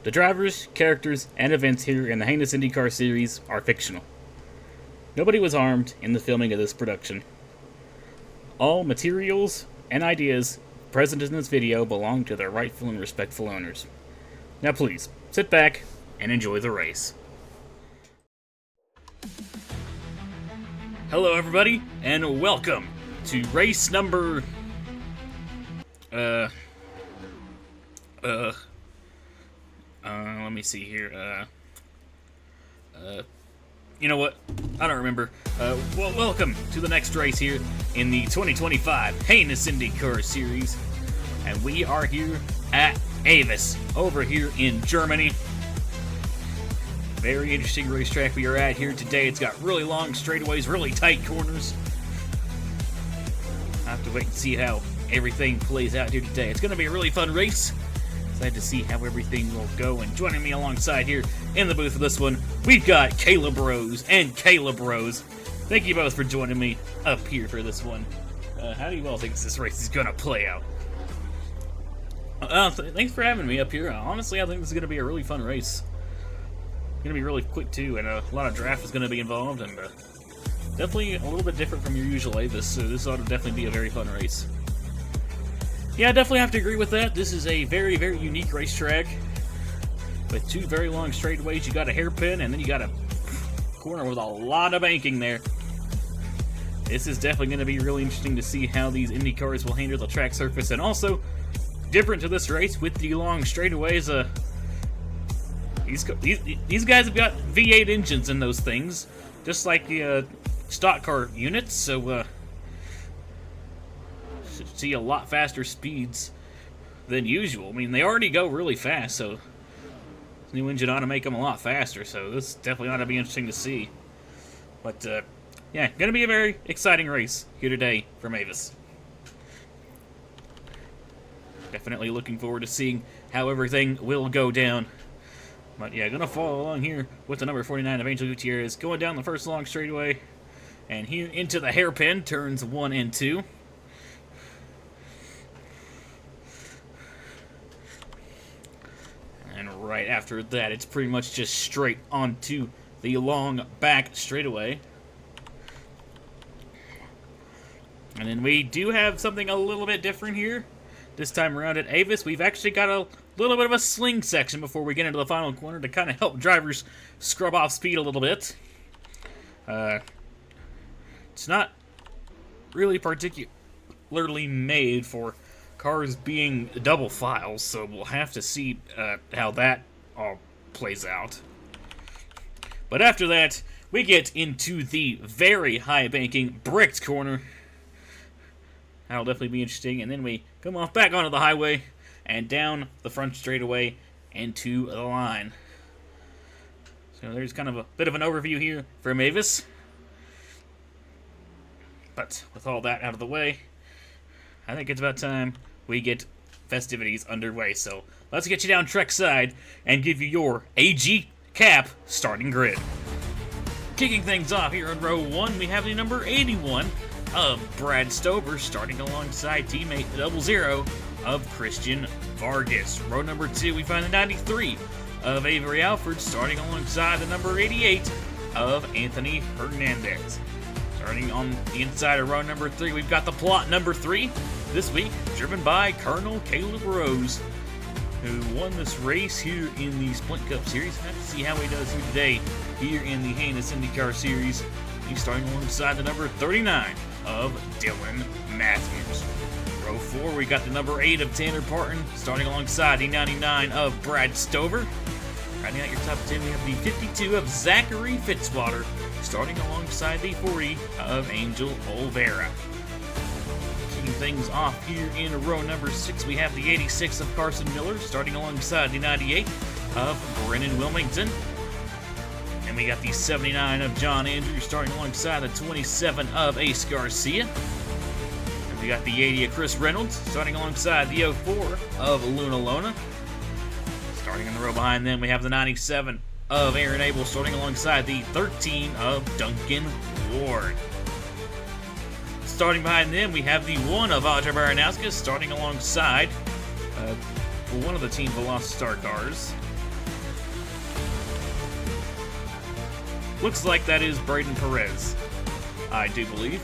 The drivers, characters, and events here in the Heinous IndyCar series are fictional. Nobody was harmed in the filming of this production. All materials and ideas present in this video belong to their rightful and respectful owners. Now please, sit back and enjoy the race. Hello everybody, and welcome to race number... let me see here, you know what? I don't remember. Well, welcome to the next race here in the 2025 Heinous IndyCar Series. And we are here at Avis, over here in Germany. Very interesting racetrack we are at here today. It's got really long straightaways, really tight corners. I have to wait and see how everything plays out here today. It's going to be a really fun race. Excited to see how everything will go. And joining me alongside here in the booth for this one, we've got Caleb Rose and Caleb Rose. Thank you both for joining me up here for this one. How do you all think this race is going to play out? Thanks for having me up here. Honestly, I think this is going to be a really fun race. It's going to be really quick too, and a lot of draft is going to be involved, and definitely a little bit different from your usual Avis, so this ought to definitely be a very fun race. Yeah, I definitely have to agree with that. This is a very, very unique racetrack with two very long straightaways. You got a hairpin, and then you got a corner with a lot of banking there. This is definitely going to be really interesting to see how these Indy cars will handle the track surface, and also different to this race with the long straightaways. These guys have got V8 engines in those things, just like the stock car units, so should see a lot faster speeds than usual. I mean, they already go really fast, so this new engine ought to make them a lot faster, so this definitely ought to be interesting to see. But, yeah, gonna be a very exciting race here today from Avis. Definitely looking forward to seeing how everything will go down. But yeah, gonna follow along here with the number 49 of Angel Gutierrez, going down the first long straightaway, and here into the hairpin, turns 1 and 2. And right after that, it's pretty much just straight onto the long back straightaway. And then we do have something a little bit different here. This time around at Avis, we've actually got a little bit of a sling section before we get into the final corner to kind of help drivers scrub off speed a little bit. It's not really particularly made for cars being double files, so we'll have to see how that all plays out. But after that, we get into the very high banking bricked corner. That'll definitely be interesting. And then we come off back onto the highway and down the front straightaway into the line. So there's kind of a bit of an overview here from Avis. But with all that out of the way, I think it's about time we get festivities underway. So let's get you down track side and give you your AG Cap starting grid. Kicking things off here in row 1, we have the number 81 of Brad Stover starting alongside teammate 00 of Christian Vargas. Row number 2, we find the 93 of Avery Alford starting alongside the number 88 of Anthony Hernandez. Starting on the inside of row number 3, we've got the plot number 3 this week, driven by Colonel Caleb Rose, who won this race here in the Splint Cup Series. Have to see how he does here today here in the Heinous IndyCar Series. He's starting alongside the number 39 of Dylan Matthews. Row 4, we got the number 8 of Tanner Parton, starting alongside the 99 of Brad Stover. Rounding out your top 10, we have the 52 of Zachary Fitzwater, starting alongside the 40 of Angel Olvera. Kicking things off here in row number 6, we have the 86 of Carson Miller, starting alongside the 98 of Brennan Wilmington. And we got the 79 of John Andrews starting alongside the 27 of Ace Garcia. And we got the 80 of Chris Reynolds starting alongside the 04 of Luna Lona. Starting in the row behind them, we have the 97 of Aaron Abel starting alongside the 13 of Duncan Ward. Starting behind them, we have the 1 of Audra Baranowska starting alongside one of the Team Velocity Star cars. Looks like that is Braden Perez, I do believe.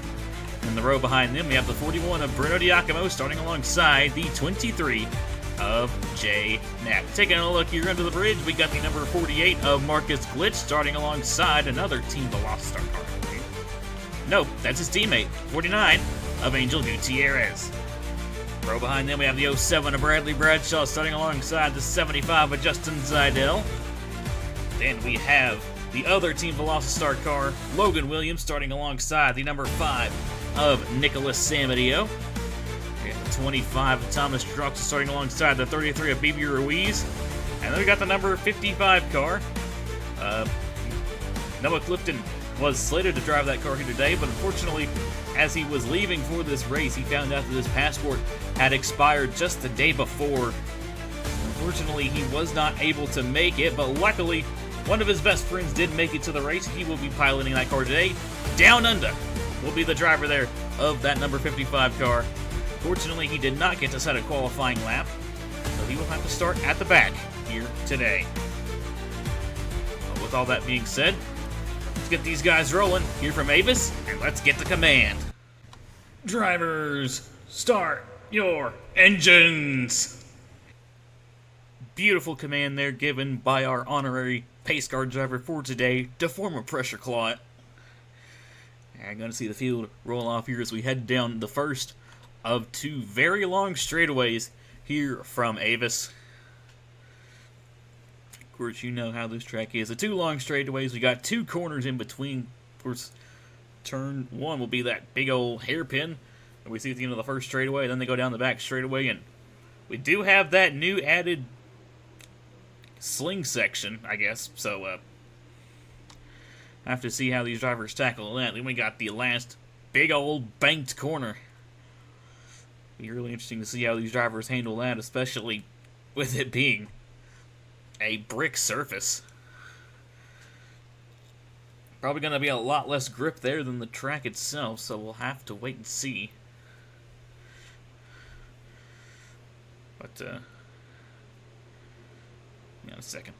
In the row behind them, we have the 41 of Bruno Diacomo starting alongside the 23 of Jay Knapp. Taking a look here under the bridge, we got the number 48 of Marcus Glitch starting alongside another Team Velocity car. Nope, that's his teammate, 49 of Angel Gutierrez. Row behind them, we have the 07 of Bradley Bradshaw starting alongside the 75 of Justin Zidell. Then we have the other Team Velocity car, Logan Williams, starting alongside the number 5 of Nicholas Samadio. We have the 25 of Thomas Drucks starting alongside the 33 of BB Ruiz. And then we got the number 55 car. Noah Clifton was slated to drive that car here today, but unfortunately, as he was leaving for this race, he found out that his passport had expired just the day before. Unfortunately, he was not able to make it, but luckily, one of his best friends did make it to the race. He will be piloting that car today. Down Under will be the driver there of that number 55 car. Fortunately, he did not get to set a qualifying lap, so he will have to start at the back here today. With all that being said, let's get these guys rolling here from Avis, and let's get the command. Drivers, start your engines! Beautiful command there given by our honorary pace car driver for today to form a pressure clot. I'm going to see the field roll off here as we head down the first of two very long straightaways here from Avis. Of course, you know how this track is. The two long straightaways, we got two corners in between. Of course, turn one will be that big old hairpin that we see at the end of the first straightaway. Then they go down the back straightaway, and we do have that new added sling section, I guess. So, I have to see how these drivers tackle that. Then we got the last big old banked corner. Be really interesting to see how these drivers handle that, especially with it being a brick surface. Probably going to be a lot less grip there than the track itself, so we'll have to wait and see. But, hang on a second.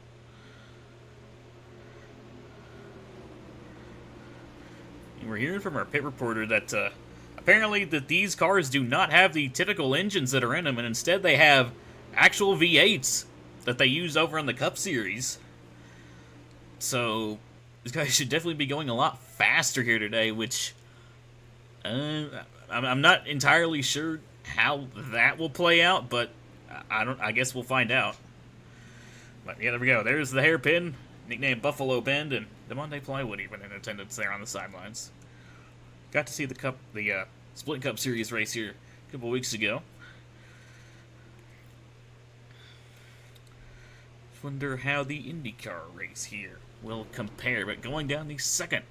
And we're hearing from our pit reporter that, apparently that these cars do not have the typical engines that are in them, and instead they have actual V8s that they use over in the Cup Series. So, these guys should definitely be going a lot faster here today, which I'm not entirely sure how that will play out, but I guess we'll find out. But yeah, there we go. There's the hairpin, nicknamed Buffalo Bend, and Demonte Plywood even in attendance there on the sidelines. Got to see the Split Cup Series race here a couple weeks ago. Wonder how the IndyCar race here will compare. But going down the second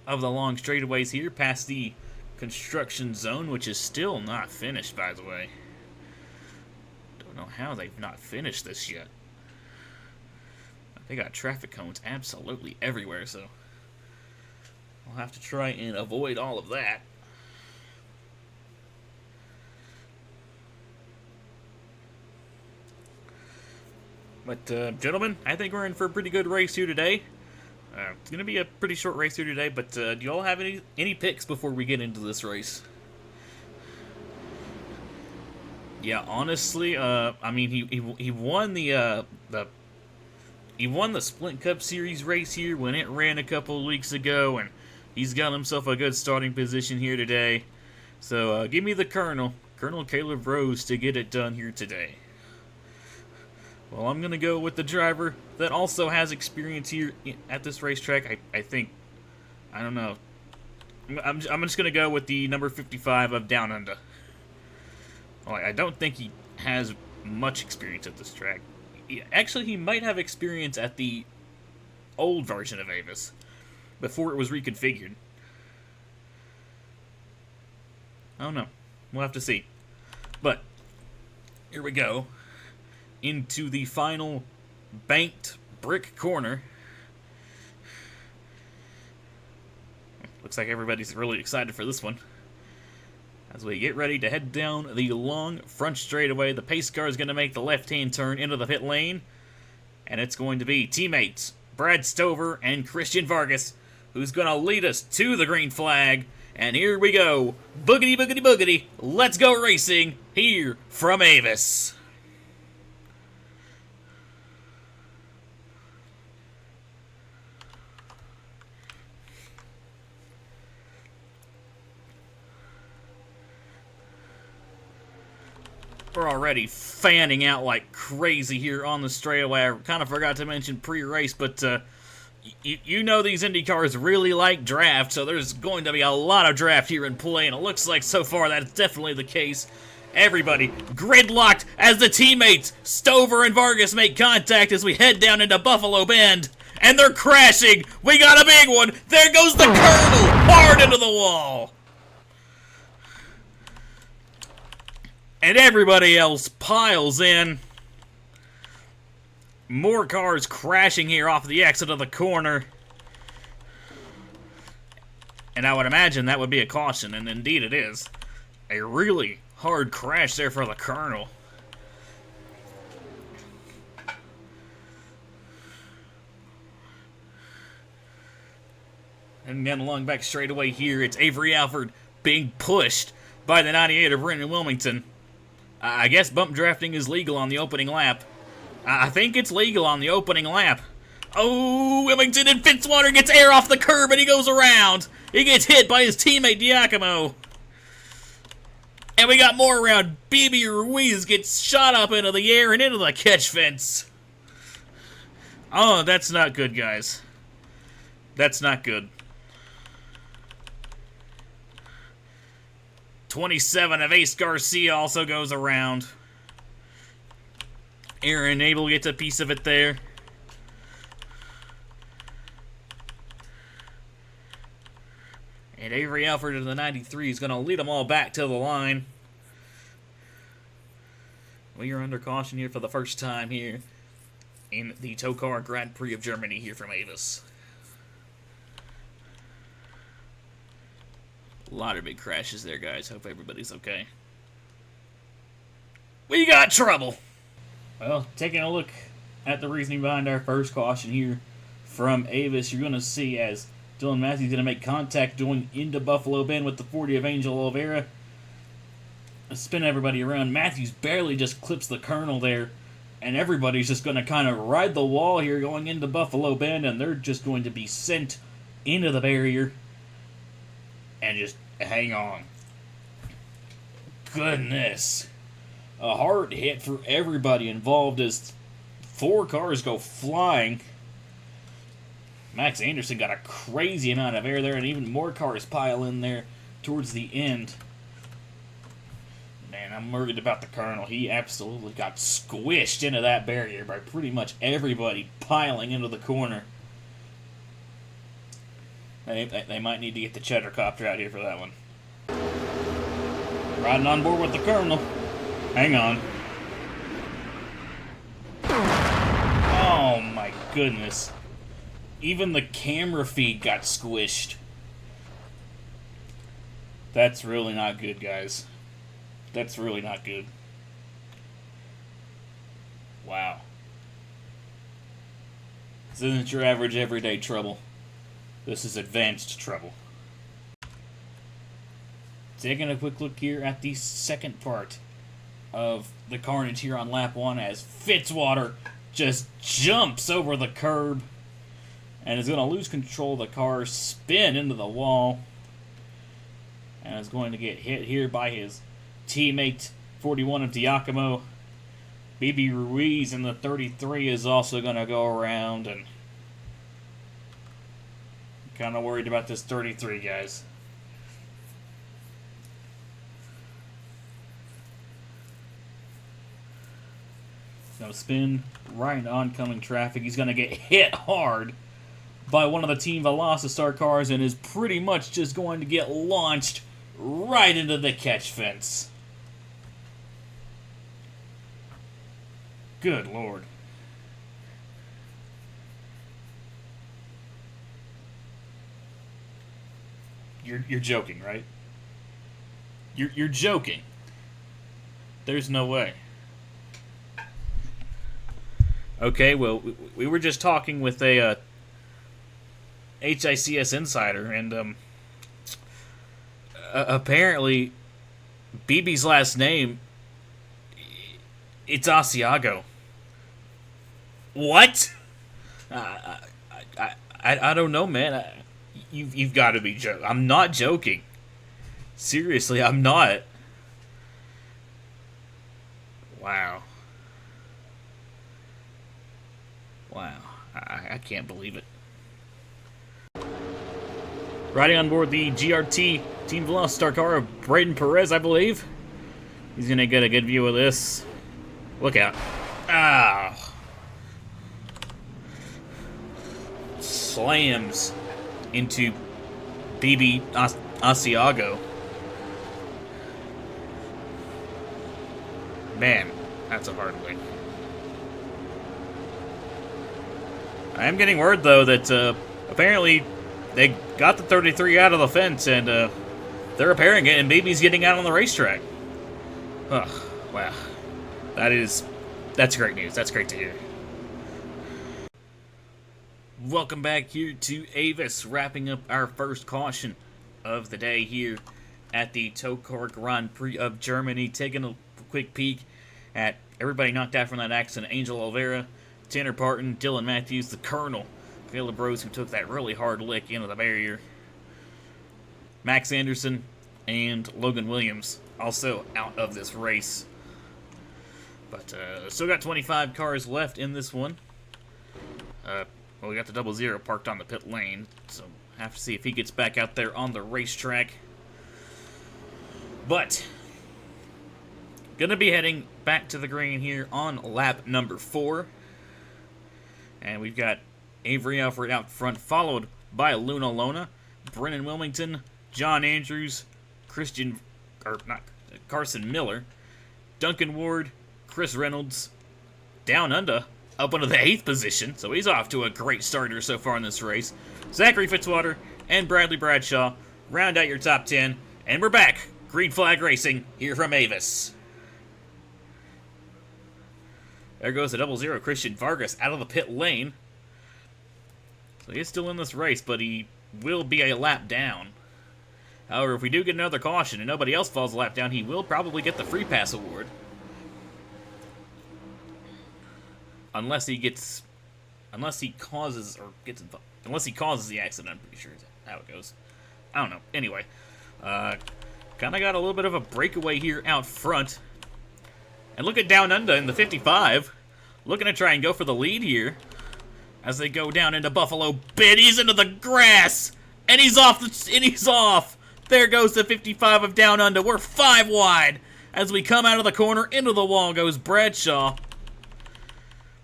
of the long straightaways here, past the construction zone, which is still not finished, by the way. Don't know how they've not finished this yet. They got traffic cones absolutely everywhere, so I'll have to try and avoid all of that. But, gentlemen, I think we're in for a pretty good race here today. It's going to be a pretty short race here today, but do you all have any picks before we get into this race? Yeah, honestly, I mean, he won the he won the Sprint Cup Series race here when it ran a couple of weeks ago, and he's got himself a good starting position here today. So, give me the Colonel Caleb Rose, to get it done here today. Well, I'm going to go with the driver that also has experience here at this racetrack. I think, I don't know. I'm just going to go with the number 55 of Down Under. Well, I don't think he has much experience at this track. Actually, he might have experience at the old version of Avis, before it was reconfigured. I don't know. We'll have to see. But, here we go. Into the final banked brick corner. Looks like everybody's really excited for this one. As we get ready to head down the long front straightaway, the pace car is going to make the left-hand turn into the pit lane. And it's going to be teammates Brad Stover and Christian Vargas who's gonna lead us to the green flag. And here we go. Boogity, boogity, boogity. Let's go racing here from Avis. We're already fanning out like crazy here on the straightaway. I kind of forgot to mention pre-race, but you know these Indy cars really like draft, so there's going to be a lot of draft here in play, and it looks like so far that's definitely the case. Everybody gridlocked as the teammates Stover and Vargas make contact as we head down into Buffalo Bend, and they're crashing. We got a big one. There goes the Colonel, hard into the wall. And everybody else piles in. More cars crashing here off the exit of the corner. And I would imagine that would be a caution, and indeed it is. A really hard crash there for the Colonel. And then along back straight away here, it's Avery Alford being pushed by the 98 of Brendan Wilmington. I guess bump drafting is legal on the opening lap. I think it's legal on the opening lap. Oh, Wilmington and Fitzwater gets air off the curb and he goes around. He gets hit by his teammate Giacomo. And we got more around. BB Ruiz gets shot up into the air and into the catch fence. Oh, that's not good, guys. That's not good. 27 of Ace Garcia also goes around. Aaron Abel gets a piece of it there. And Avery Alford of the 93 is going to lead them all back to the line. We are under caution here for the first time here in the TOECAR Grand Prix of Germany here from Avis. A lot of big crashes there, guys. Hope everybody's okay. We got trouble! Well, taking a look at the reasoning behind our first caution here from Avis, you're going to see as Dylan Matthews going to make contact going into Buffalo Bend with the 40 of Angel Oliveira. Spin everybody around. Matthews barely just clips the Colonel there, and everybody's just going to kind of ride the wall here going into Buffalo Bend, and they're just going to be sent into the barrier and just hang on. Goodness. A hard hit for everybody involved as 4 cars go flying. Max Anderson got a crazy amount of air there, and even more cars pile in there towards the end. Man, I'm worried about the Colonel. He absolutely got squished into that barrier by pretty much everybody piling into the corner. They might need to get the cheddar copter out here for that one. Riding on board with the Colonel. Hang on. Oh my goodness. Even the camera feed got squished. That's really not good, guys. That's really not good. Wow. This isn't your average everyday trouble. This is advanced trouble. Taking a quick look here at the second part of the carnage here on lap 1 as Fitzwater just jumps over the curb and is going to lose control of the car, spin into the wall, and is going to get hit here by his teammate, 41 of Giacomo. BB Ruiz in the 33 is also going to go around, and kind of worried about this 33, guys. He's going to spin right into oncoming traffic. He's going to get hit hard by one of the Team Velocity cars and is pretty much just going to get launched right into the catch fence. Good Lord. You're joking, right? You're joking. There's no way. Okay, well, we were just talking with a HICS insider, and apparently BB's last name, it's Asiago. What? I don't know, man. You've got to be joking. I'm not joking. Seriously, I'm not. Wow. Wow. I can't believe it. Riding on board the GRT Team Velocity car of Braden Perez, I believe. He's going to get a good view of this. Look out. Ah. Slams into BB Asiago. Man, that's a hard win. I am getting word, though, that apparently they got the 33 out of the fence, and they're repairing it, and BB's getting out on the racetrack. Ugh, wow. That's great news. That's great to hear. Welcome back here to Avis, wrapping up our first caution of the day here at the TOECAR Grand Prix of Germany. Taking a quick peek at everybody knocked out from that accident. Angel Oliveira, Tanner Parton, Dylan Matthews, the Colonel, Caleb Rose, who took that really hard lick into the barrier, Max Anderson, and Logan Williams also out of this race. But still got 25 cars left in this one. Well, we got the 00 parked on the pit lane, so have to see if he gets back out there on the racetrack. But gonna be heading back to the green here on lap number 4. And we've got Avery Alfred out front, followed by Luna Lona, Brennan Wilmington, John Andrews, Carson Miller, Duncan Ward, Chris Reynolds, down under, up into the 8th position, so he's off to a great starter so far in this race. Zachary Fitzwater and Bradley Bradshaw round out your top 10, and we're back. Green flag racing here from Avis. There goes the 00 Christian Vargas out of the pit lane. So he's still in this race, but he will be a lap down. However, if we do get another caution and nobody else falls a lap down, he will probably get the free pass award. Unless he causes the accident, I'm pretty sure is how it goes. I don't know. Anyway, kind of got a little bit of a breakaway here out front. And look at Down Under in the 55, looking to try and go for the lead here as they go down into Buffalo Bend. He's into the grass, and he's off. There goes the 55 of Down Under. We're 5 wide as we come out of the corner. Into the wall goes Bradshaw.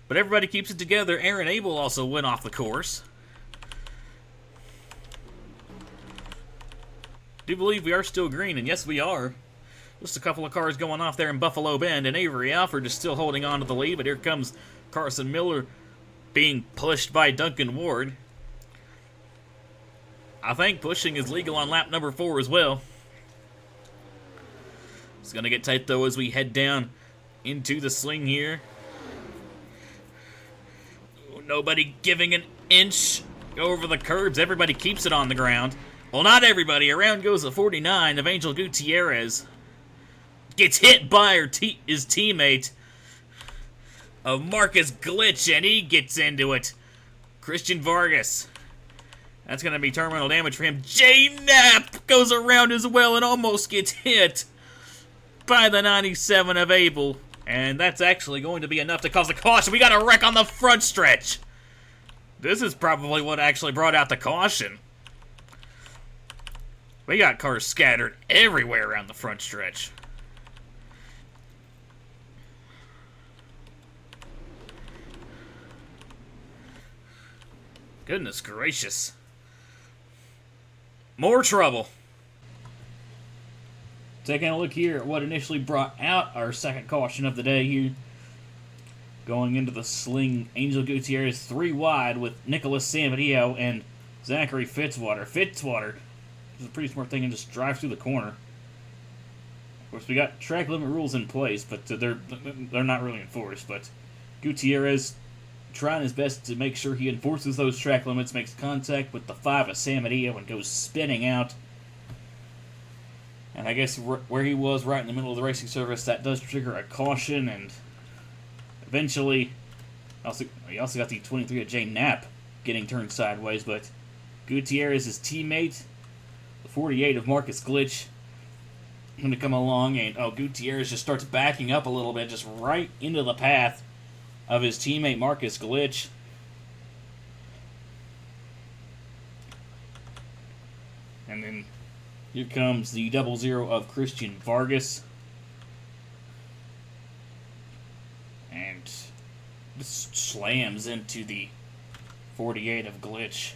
But everybody keeps it together. Aaron Abel also went off the course. Do believe we are still green, and yes, we are. Just a couple of cars going off there in Buffalo Bend, and Avery Alford is still holding on to the lead, but here comes Carson Miller being pushed by Duncan Ward. I think pushing is legal on lap number 4 as well. It's going to get tight, though, as we head down into the sling here. Nobody giving an inch over the curbs. Everybody keeps it on the ground. Well, not everybody. Around goes the 49 of Angel Gutierrez. Gets hit by his teammate of Marcus Glitch, and he gets into it. Christian Vargas. That's going to be terminal damage for him. Jay Knapp goes around as well and almost gets hit by the 97 of Abel. And that's actually going to be enough to cause a caution. We got a wreck on the front stretch. This is probably what actually brought out the caution. We got cars scattered everywhere around the front stretch. Goodness gracious. More trouble. Taking a look here at what initially brought out our second caution of the day here. Going into the sling, Angel Gutierrez 3 wide with Nicholas Samadillo and Zachary Fitzwater. Fitzwater is a pretty smart thing and just drives through the corner. Of course, we got track limit rules in place, but they're not really enforced. But Gutierrez trying his best to make sure he enforces those track limits, makes contact with the 5 of Samadeo and goes spinning out. And I guess where he was right in the middle of the racing surface, that does trigger a caution, and eventually, he also got the 23 of Jay Knapp getting turned sideways, but Gutierrez's teammate, the 48 of Marcus Glitch, going to come along, and Gutierrez just starts backing up a little bit, just right into the path of his teammate Marcus Glitch. And then here comes the 00 of Christian Vargas. And just slams into the 48 of Glitch.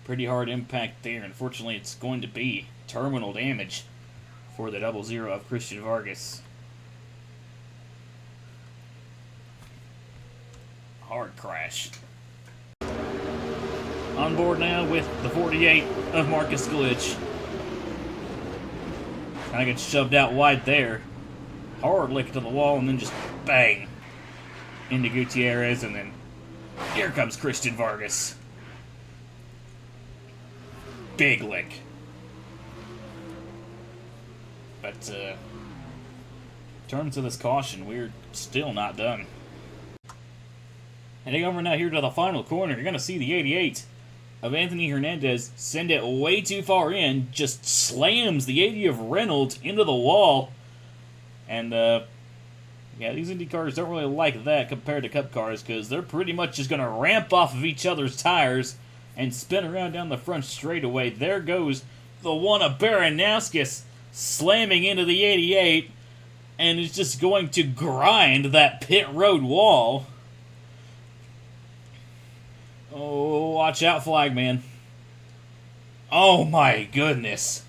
Pretty hard impact there. Unfortunately, it's going to be terminal damage for the 00 of Christian Vargas. Hard crash. On board now with the 48 of Marcus Glitch. Kind of gets shoved out wide there. Hard lick to the wall, and then just bang into Gutierrez, and then here comes Christian Vargas. Big lick. But, in terms of this caution, we're still not done. Heading over now here to the final corner, you're going to see the 88 of Anthony Hernandez send it way too far in, just slams the 80 of Reynolds into the wall. And, yeah, these Indy cars don't really like that compared to Cup cars, because they're pretty much just going to ramp off of each other's tires and spin around down the front straightaway. There goes the one of Baranowskis slamming into the 88, and is just going to grind that pit road wall. Oh, watch out, Flagman. Oh my goodness.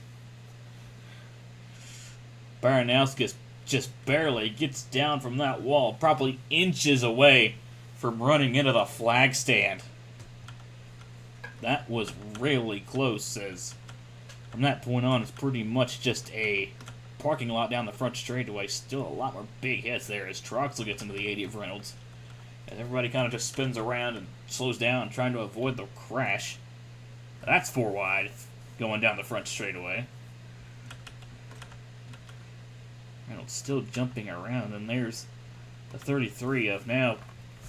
Baranowskis just barely gets down from that wall, probably inches away from running into the flag stand. That was really close, as from that point on, it's pretty much just a parking lot down the front straightaway. Still a lot more big hits there as Troxel gets into the 80 of Reynolds. As everybody kind of just spins around and slows down, trying to avoid the crash. That's 4 wide, going down the front straightaway. Reynolds still jumping around, and there's the 33 of now,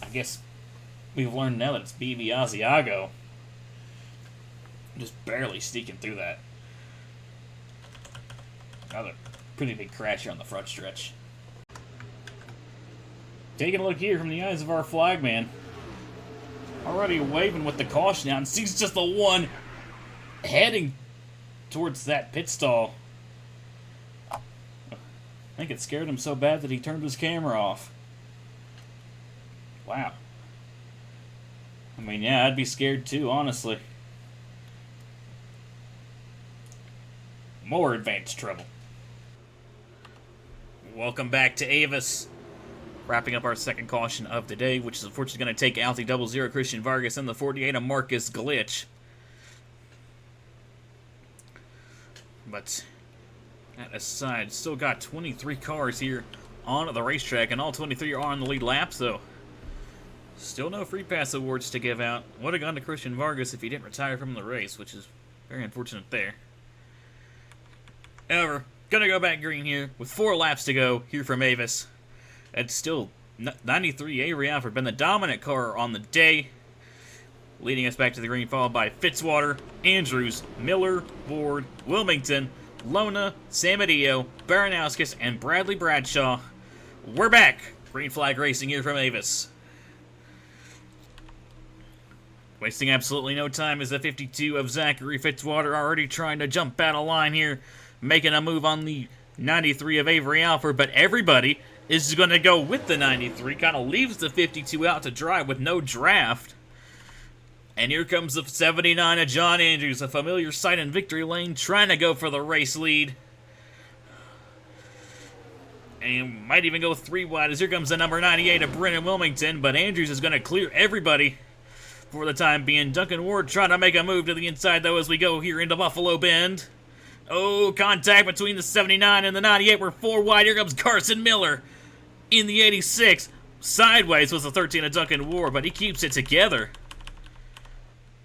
I guess we've learned now that it's BB Asiago. Just barely sneaking through that. Another pretty big crash here on the front stretch. Taking a look here from the eyes of our flagman. Already waving with the caution out, and sees just the one heading towards that pit stall. I think it scared him so bad that he turned his camera off. Wow. I mean, yeah, I'd be scared too, honestly. More advanced trouble. Welcome back to Avis. Wrapping up our second caution of the day, which is unfortunately going to take out the 00 Christian Vargas and the 48 of Marcus Glitch. But that aside, still got 23 cars here on the racetrack, and all 23 are on the lead lap, so still no free pass awards to give out. Would have gone to Christian Vargas if he didn't retire from the race, which is very unfortunate there. However, gonna go back green here with 4 laps to go here from Avis. It's still 93 Avery Alford, been the dominant car on the day, leading us back to the green, followed by Fitzwater, Andrews, Miller, Ward, Wilmington, Lona, Samadeo, Baranowskis, and Bradley Bradshaw. We're back! Green flag racing here from Avis. Wasting absolutely no time is the 52 of Zachary Fitzwater, already trying to jump out of line here, making a move on the 93 of Avery Alford, but everybody is going to go with the 93, kind of leaves the 52 out to dry with no draft. And here comes the 79 of John Andrews, a familiar sight in victory lane, trying to go for the race lead. And might even go 3 wide, as here comes the number 98 of Brennan Wilmington, but Andrews is going to clear everybody for the time being. Duncan Ward trying to make a move to the inside, though, as we go here into Buffalo Bend. Oh, contact between the 79 and the 98. We're 4 wide. Here comes Carson Miller in the 86. sideways with the 13 of Duncan War, but he keeps it together.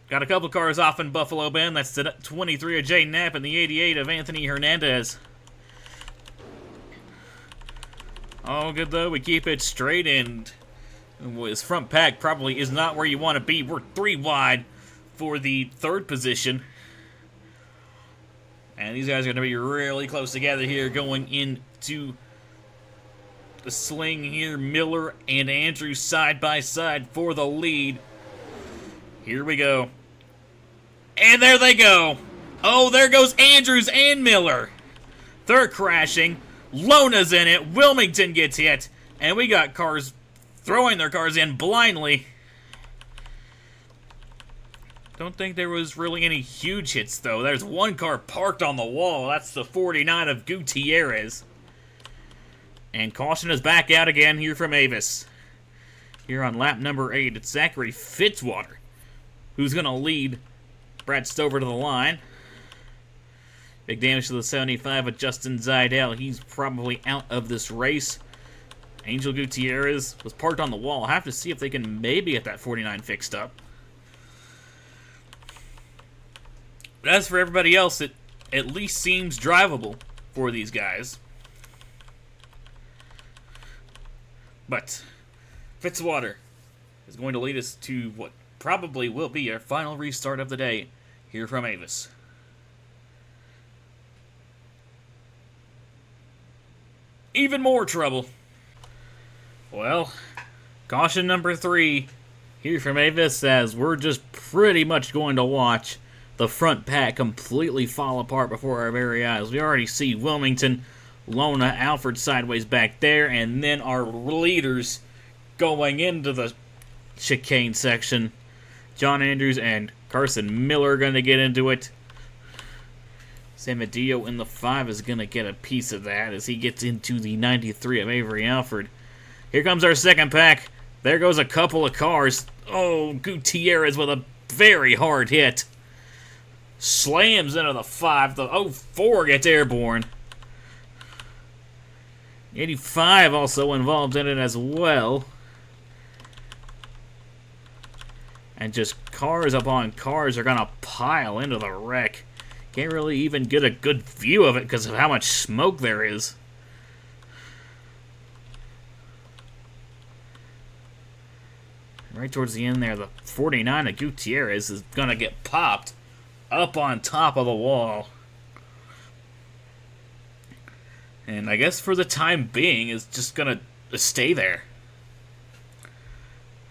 Got a couple cars off in Buffalo Bend. That's the 23 of Jay Knapp and the 88 of Anthony Hernandez. All good, though. We keep it straight, and his front pack probably is not where you want to be. We're 3 wide for the 3rd position. And these guys are going to be really close together here going into the sling here. Miller and Andrews side by side for the lead. Here we go. And there they go. Oh, there goes Andrews and Miller. They're crashing. Lona's in it. Wilmington gets hit. And we got cars throwing their cars in blindly. Don't think there was really any huge hits, though. There's one car parked on the wall. That's the 49 of Gutierrez. And caution is back out again here from Avis. Here on lap number 8, it's Zachary Fitzwater who's going to lead Brad Stover to the line. Big damage to the 75 of Justin Zidell. He's probably out of this race. Angel Gutierrez was parked on the wall. I'll have to see if they can maybe get that 49 fixed up. But as for everybody else, it at least seems drivable for these guys. But Fitzwater is going to lead us to what probably will be our final restart of the day here from Avis. Even more trouble. Well, caution number 3 here from Avis, as we're just pretty much going to watch the front pack completely fall apart before our very eyes. We already see Wilmington, Lona, Alfred sideways back there, and then our leaders going into the chicane section. John Andrews and Carson Miller are going to get into it. Samadillo in the 5 is going to get a piece of that as he gets into the 93 of Avery Alfred. Here comes our second pack. There goes a couple of cars. Oh, Gutierrez with a very hard hit. Slams into the 5. The 04 gets airborne. 85 also involved in it as well. And just cars upon cars are going to pile into the wreck. Can't really even get a good view of it because of how much smoke there is. Right towards the end there, the 49 of Gutierrez is going to get popped up on top of the wall. And I guess for the time being, is just going to stay there.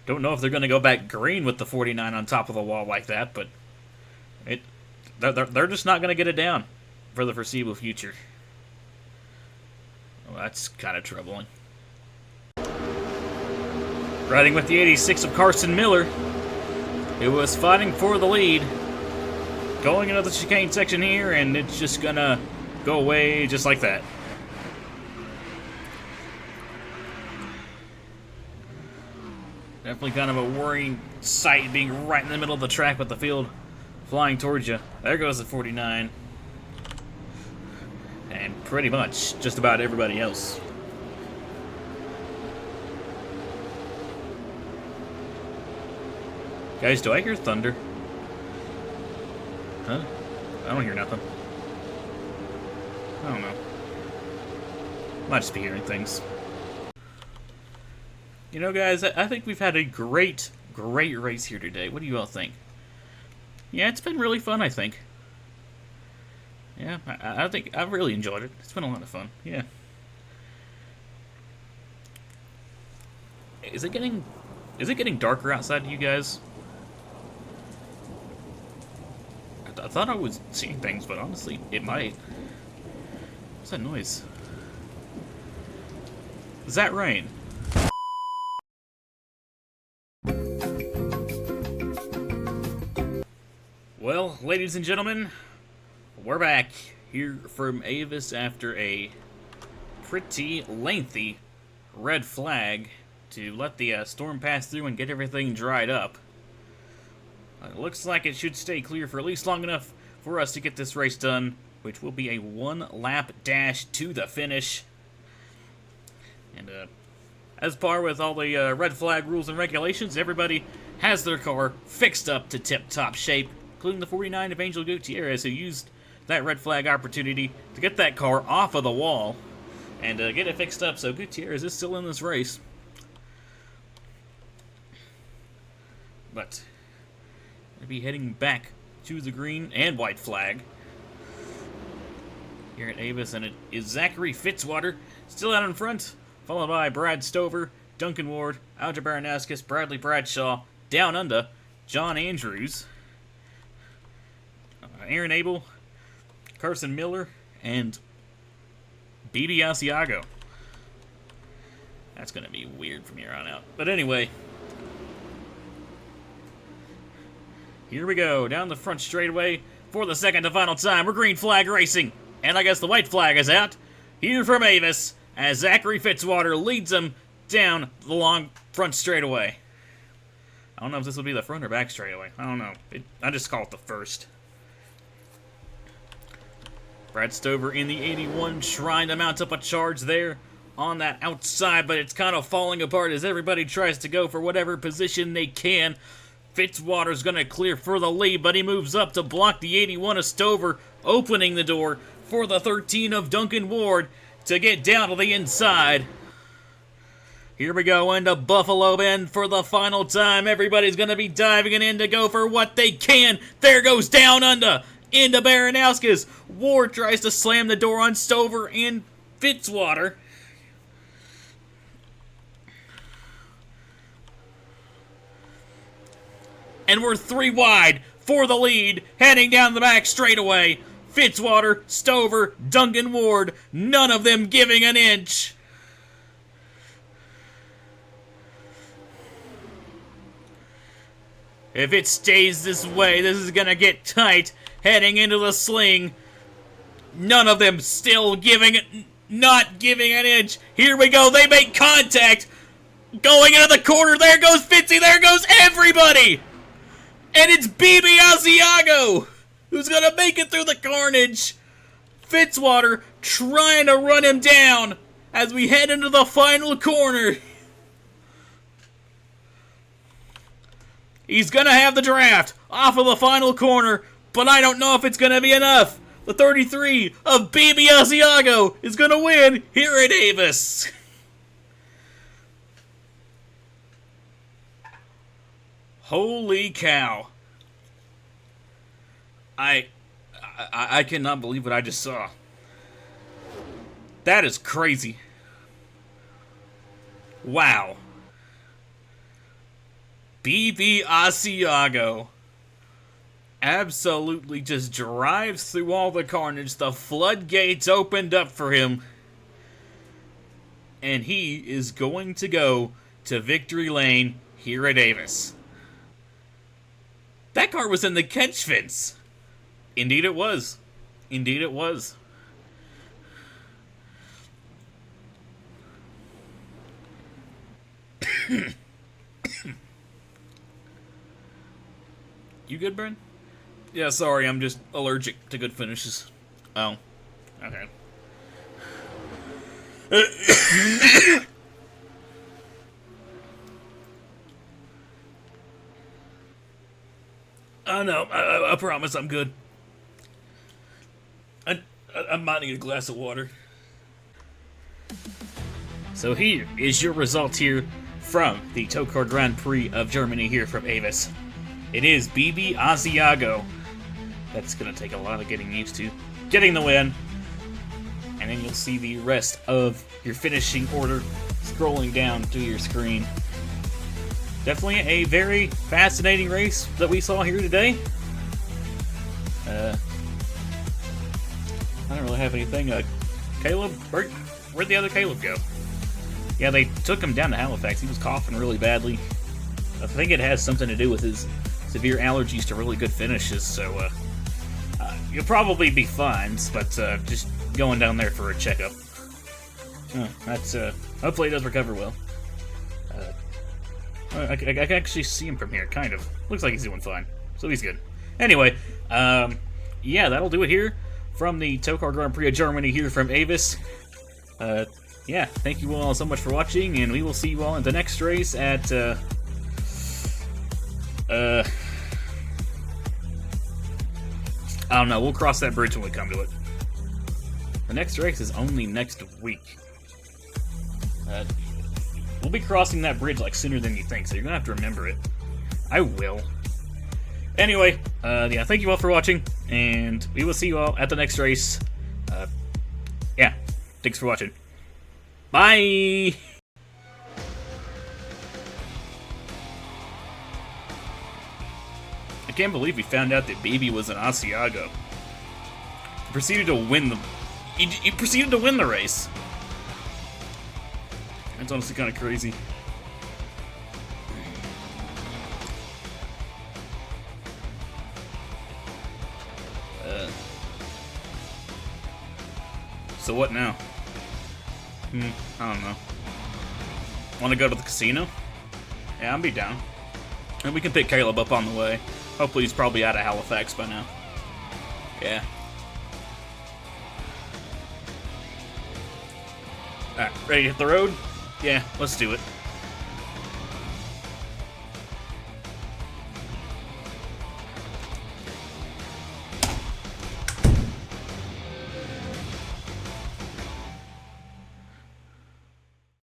Don't know if they're going to go back green with the 49 on top of the wall like that, but they're just not going to get it down for the foreseeable future. Well, that's kind of troubling. Riding with the 86 of Carson Miller, who was fighting for the lead. Going into the chicane section here, and it's just going to go away just like that. Definitely kind of a worrying sight being right in the middle of the track with the field flying towards you. There goes the 49. And pretty much just about everybody else. Guys, do I hear thunder? Huh? I don't hear nothing. I don't know. Might just be hearing things. You know, guys, I think we've had a great race here today. What do you all think? Yeah, it's been really fun, I think. Yeah, I think I've really enjoyed it. It's been a lot of fun. Yeah. Is it getting darker outside to you guys? I thought I was seeing things, but honestly, it might. What's that noise? Is that rain? Well, ladies and gentlemen, we're back here from Avis after a pretty lengthy red flag to let the storm pass through and get everything dried up. It looks like it should stay clear for at least long enough for us to get this race done, which will be a 1-lap dash to the finish. And As par with all the red flag rules and regulations, everybody has their car fixed up to tip-top shape, including the 49 of Angel Gutierrez, who used that red flag opportunity to get that car off of the wall and get it fixed up. So Gutierrez is still in this race. But we'll be heading back to the green and white flag here at Avis, and it is Zachary Fitzwater still out in front, followed by Brad Stover, Duncan Ward, Alger Baranowskis, Bradley Bradshaw, down under, John Andrews, Aaron Abel, Carson Miller, and BB Asiago. That's going to be weird from here on out. But anyway, here we go, down the front straightaway for the second and final time. We're green flag racing, and I guess the white flag is out. Here from Avis, as Zachary Fitzwater leads them down the long front straightaway. I don't know if this will be the front or back straightaway. I don't know. I just call it the first. Brad Stover in the 81, trying to mount up a charge there on that outside, but it's kind of falling apart as everybody tries to go for whatever position they can. Fitzwater's going to clear for the lead, but he moves up to block the 81 of Stover, opening the door for the 13 of Duncan Ward to get down to the inside. Here we go into Buffalo Bend for the final time. Everybody's going to be diving in to go for what they can. There goes down under into Baranowskis. Ward tries to slam the door on Stover and Fitzwater. And we're 3 wide for the lead, heading down the back straightaway. Fitzwater, Stover, Duncan Ward, none of them giving an inch. If it stays this way, this is going to get tight, heading into the sling. None of them still not giving an inch. Here we go, they make contact. Going into the corner, there goes Fitzy, there goes everybody. And it's BB Asiago who's going to make it through the carnage. Fitzwater trying to run him down as we head into the final corner. He's going to have the draft off of the final corner, but I don't know if it's going to be enough. The 33 of BB Asiago is going to win here at Avis. Holy cow. I cannot believe what I just saw. That is crazy. Wow. BB Asiago absolutely just drives through all the carnage. The floodgates opened up for him. And he is going to go to victory lane here at Avis. That car was in the catch fence. Indeed it was. Indeed it was. You good, Brent? Yeah, sorry, I'm just allergic to good finishes. Oh. Okay. No, I promise I'm good. I might need a glass of water. So here is your result here from the TOECAR Grand Prix of Germany here from Avis. It is BB Asiago. That's going to take a lot of getting used to. Getting the win. And then you'll see the rest of your finishing order scrolling down to your screen. Definitely a very fascinating race that we saw here today. I don't really have anything. Caleb, where'd the other Caleb go? Yeah, they took him down to Halifax. He was coughing really badly. I think it has something to do with his severe allergies to really good finishes, so you'll probably be fine, but just going down there for a checkup. Hopefully he does recover well. I can actually see him from here, kind of. Looks like he's doing fine, so he's good. Anyway, yeah, that'll do it here from the TOECAR Grand Prix of Germany here from Avis. yeah, thank you all so much for watching, and we will see you all in the next race at, I don't know, we'll cross that bridge when we come to it. The next race is only next week. We'll be crossing that bridge, like, sooner than you think, so you're gonna have to remember it. I will. Anyway, yeah, thank you all for watching, and we will see you all at the next race. Yeah, thanks for watching. Bye! I can't believe we found out that Baby was an Asiago. He proceeded to win the... He proceeded to win the race. That's honestly kind of crazy. So what now? I don't know. Want to go to the casino? Yeah, I'll be down. And we can pick Caleb up on the way. Hopefully he's probably out of Halifax by now. Yeah. Alright, ready to hit the road? Yeah, let's do it.